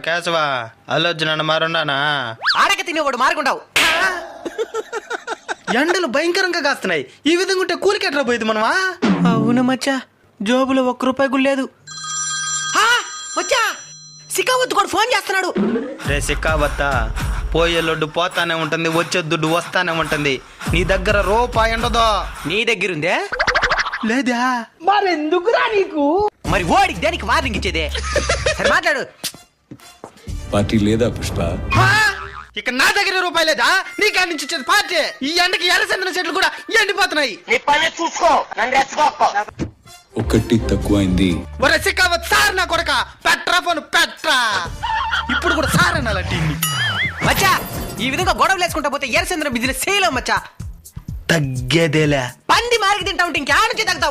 కేశవా అల్లొచ్చు నన్ను మారున్నానా ఆడక తినేవాడు మారుకుంటావు. ఎండలు భయంకరంగా కాస్తున్నాయి. ఈ విధంగా ఉంటే కూలికి ఎట్లా పోయింది మనమా? అవును మచ్చా, జోబులో ₹1 కూడా లేదు. మచ్చా సికావత్ కూడా ఫోన్ చేస్తున్నాడు. రే సిక్కావత్తా, పోయే లొడ్డు పోతానే ఉంటుంది, వచ్చే దుడ్డు వస్తానే ఉంటుంది. నీ దగ్గర రూపాయి ఉండదో. నీ దగ్గరుందే? లేదా? మరెందుకురా నీకు? మరి ఓడికి దేనికి వార్నింగ్ ఇచ్చేదే? సరే మాట్లాడు. పార్టీ లేదా పుష్ప? ఇక నా దగ్గర రూపాయి లేదా? నీ కాడి నుంచి వచ్చేది పార్టీ. ఈ ఎండకి ఎర్రచందన చెట్లు కూడా ఎండిపోతున్నాయి. ఒకటి తక్కువైంది. ఒరే సిక్కావత్ సార్, నా కొడక పెట్రా ఫోన్ పెట్రా. ఇప్పుడు కూడా సార్ అనాలంటే మచ్చా ఈ విధంగా గొడవలు వేసుకుంటా పోతే ఎర్రచంద్ర బిజినెస్ చేయలేం మచ్చా. తగ్గేదేలే. పంది మారికి తింటా ఉంటే ఇంకేడ నుంచి తగ్గుతావు?